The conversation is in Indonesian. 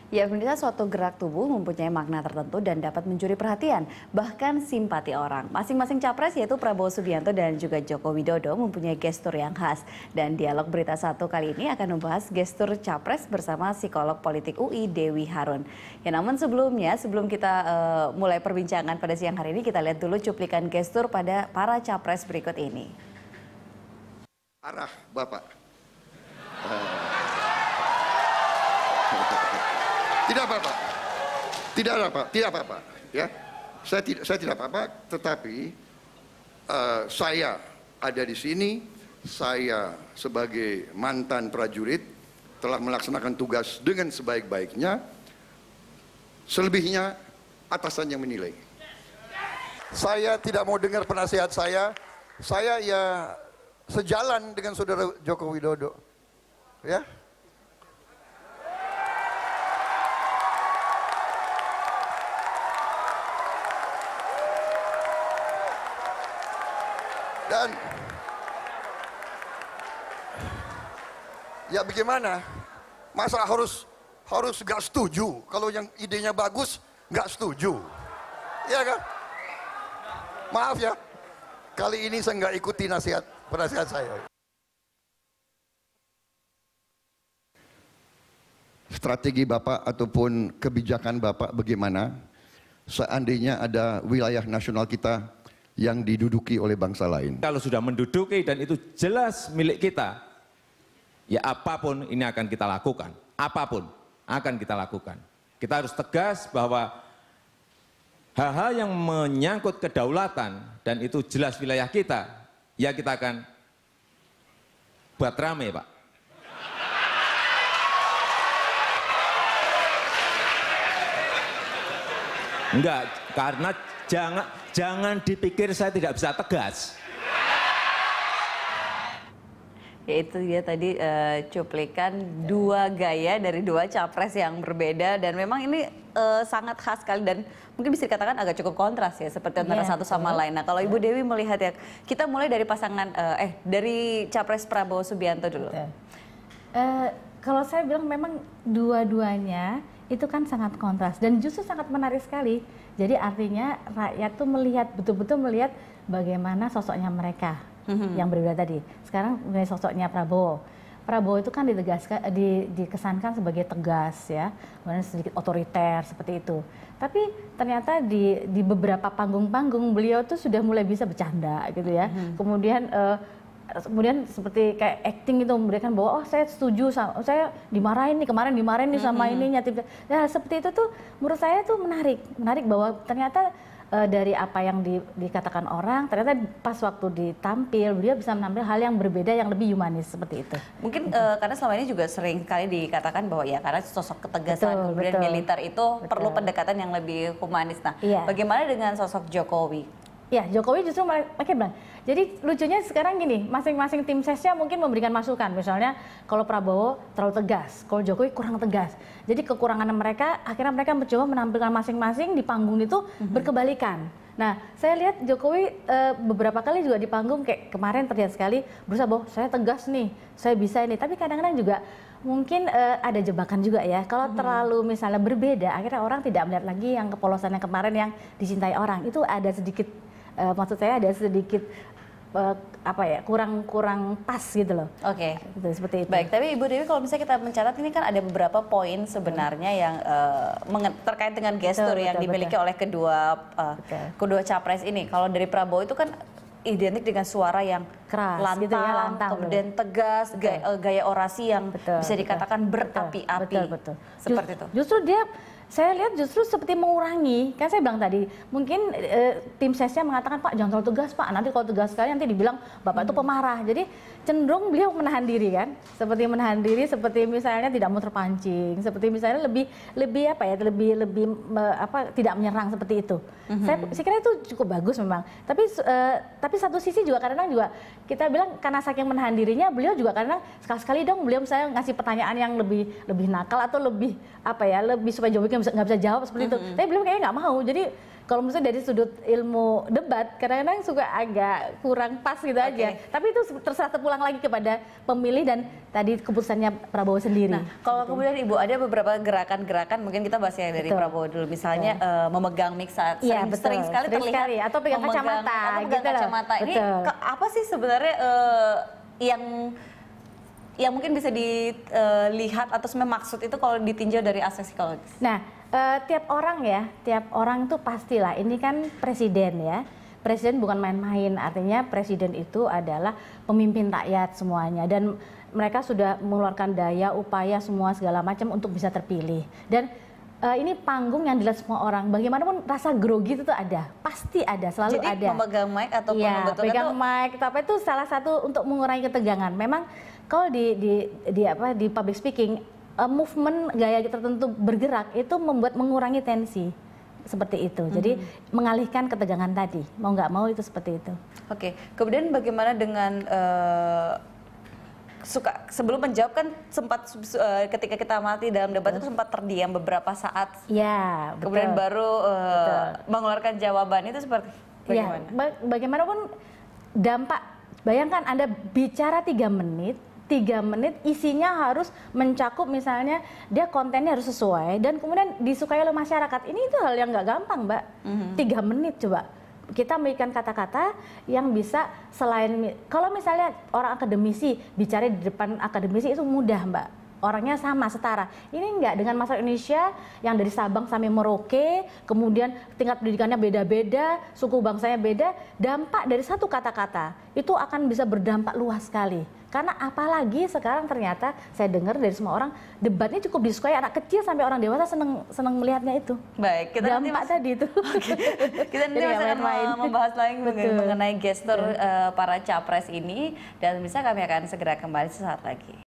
Ya, pemirsa, suatu gerak tubuh mempunyai makna tertentu dan dapat mencuri perhatian, bahkan simpati orang. Masing-masing capres yaitu Prabowo Subianto dan juga Joko Widodo mempunyai gestur yang khas. Dan dialog Berita Satu kali ini akan membahas gestur capres bersama psikolog politik UI Dewi Harun. Ya, namun sebelumnya, sebelum kita mulai perbincangan pada siang hari ini, kita lihat dulu cuplikan gestur pada para capres berikut ini. Arah Bapak. Tidak apa-apa, tidak apa-apa, ya. Saya tidak apa-apa, tetapi saya ada di sini. Saya sebagai mantan prajurit telah melaksanakan tugas dengan sebaik-baiknya. Selebihnya atasan yang menilai. Saya tidak mau dengar penasihat saya. Saya ya sejalan dengan saudara Joko Widodo, ya. Dan ya bagaimana? Masa harus gak setuju? Kalau yang idenya bagus gak setuju, ya kan? Maaf ya, kali ini saya nggak ikuti penasihat saya. Strategi Bapak ataupun kebijakan Bapak bagaimana seandainya ada wilayah nasional kita yang diduduki oleh bangsa lain? Kalau sudah menduduki dan itu jelas milik kita, ya apapun ini akan kita lakukan. Apapun akan kita lakukan. Kita harus tegas bahwa hal-hal yang menyangkut kedaulatan dan itu jelas wilayah kita, ya kita akan buat rame, Pak. Enggak, karena jangan dipikir saya tidak bisa tegas. Yaitu dia tadi cuplikan dua gaya dari dua capres yang berbeda dan memang ini sangat khas sekali dan mungkin bisa dikatakan agak cukup kontras ya seperti antara satu sama lain. Nah, kalau Ibu Dewi melihat ya, kita mulai dari pasangan dari capres Prabowo Subianto dulu. Kalau saya bilang memang dua-duanya itu kan sangat kontras dan justru sangat menarik sekali. Jadi artinya rakyat tuh melihat, betul-betul melihat bagaimana sosoknya mereka yang berbeda tadi. Sekarang sosoknya Prabowo. Prabowo itu kan dikesankan sebagai tegas ya, kemudian sedikit otoriter seperti itu. Tapi ternyata di beberapa panggung-panggung beliau tuh sudah mulai bisa bercanda gitu ya. Kemudian seperti kayak acting itu memberikan bahwa oh saya setuju, saya dimarahin nih kemarin dimarahin nih sama ininya. Nah seperti itu tuh menurut saya tuh menarik bahwa ternyata dari apa yang dikatakan orang ternyata pas waktu ditampil dia bisa menampil hal yang berbeda yang lebih humanis seperti itu. Mungkin karena selama ini juga sering kali dikatakan bahwa ya karena sosok ketegasan kemudian militer itu perlu pendekatan yang lebih humanis. Nah, bagaimana dengan sosok Jokowi? Ya, Jokowi justru pakai bilang. Jadi lucunya sekarang gini, masing-masing tim sesnya mungkin memberikan masukan. Misalnya kalau Prabowo terlalu tegas, kalau Jokowi kurang tegas. Jadi kekurangan mereka, akhirnya mereka mencoba menampilkan masing-masing di panggung itu berkebalikan. Nah, saya lihat Jokowi beberapa kali juga di panggung kayak kemarin terlihat sekali berusaha bahwa saya tegas nih, saya bisa ini. Tapi kadang-kadang juga mungkin ada jebakan juga ya. Kalau terlalu misalnya berbeda, akhirnya orang tidak melihat lagi yang kepolosan yang kemarin yang dicintai orang. Itu ada sedikit maksud saya ada sedikit kurang pas gitu loh. Oke. Gitu, seperti itu. Baik, tapi Ibu Dewi kalau misalnya kita mencatat ini kan ada beberapa poin sebenarnya yang terkait dengan gestur yang dimiliki oleh kedua capres ini. Kalau dari Prabowo itu kan identik dengan suara yang keras, lantang, gitu ya, lantang kemudian tegas, gaya orasi yang bisa dikatakan berapi-api. Betul. Seperti itu. Justru dia saya lihat justru seperti mengurangi, kan saya bilang tadi, mungkin tim sesnya mengatakan Pak jangan terlalu tegas Pak, nanti kalau tegas sekali nanti dibilang Bapak itu pemarah. Jadi cenderung beliau menahan diri kan, seperti menahan diri, seperti misalnya tidak mau terpancing, seperti misalnya lebih tidak menyerang seperti itu. Saya kira itu cukup bagus memang. Tapi satu sisi juga kadang-kadang juga kita bilang karena saking menahan dirinya, beliau juga kadang sekali-sekali dong beliau misalnya ngasih pertanyaan yang lebih nakal atau lebih supaya jawabnya mungkin nggak bisa jawab seperti itu. Tapi beliau kayaknya nggak mau. Jadi kalau misalnya dari sudut ilmu debat, kadang-kadang suka agak kurang pas gitu aja. Tapi itu terserah terpulang lagi kepada pemilih dan tadi keputusannya Prabowo sendiri. Nah, kalau kemudian Ibu ada beberapa gerakan-gerakan, mungkin kita bahas yang dari Prabowo dulu, misalnya memegang mic saat sering sekali terlihat sekali. Atau pegang kacamata, atau pegang gitu kacamata. Ini apa sih sebenarnya yang mungkin bisa dilihat atau sebenarnya maksud itu kalau ditinjau dari aspek psikologis? Nah, tiap orang itu pastilah, ini kan presiden ya. Presiden bukan main-main, artinya presiden itu adalah pemimpin rakyat semuanya. Dan mereka sudah mengeluarkan daya, upaya, semua segala macam untuk bisa terpilih. Dan ini panggung yang dilihat semua orang, bagaimanapun rasa grogi itu tuh ada, pasti ada, selalu ada. Jadi memegang mic ataupun ya, pegang mic, tapi itu salah satu untuk mengurangi ketegangan. Memang kalau di public speaking, movement gaya tertentu bergerak itu mengurangi tensi seperti itu. Jadi mengalihkan ketegangan tadi, mau nggak mau itu seperti itu. Oke, kemudian bagaimana dengan sebelum menjawab kan sempat ketika kita mati dalam debat itu sempat terdiam beberapa saat. Ya, betul. Kemudian baru mengeluarkan jawaban itu seperti bagaimana? Ya, bagaimanapun dampak, bayangkan Anda bicara 3 menit isinya harus mencakup, misalnya dia kontennya harus sesuai dan kemudian disukai oleh masyarakat. Ini itu hal yang nggak gampang, Mbak. 3 menit coba. Kita memberikan kata-kata yang bisa selain, kalau misalnya orang akademisi bicara di depan akademisi itu mudah, Mbak. Orangnya sama, setara. Ini enggak, dengan masyarakat Indonesia yang dari Sabang sampai Merauke, kemudian tingkat pendidikannya beda-beda, suku bangsanya beda, dampak dari satu kata-kata itu akan bisa berdampak luas sekali. Karena apalagi sekarang ternyata saya dengar dari semua orang, debatnya cukup disukai anak kecil sampai orang dewasa senang melihatnya itu. Baik, kita dampak tadi itu. Kita nanti masih akan membahas lagi mengenai gestur para capres ini, dan bisa kami akan segera kembali sesaat lagi.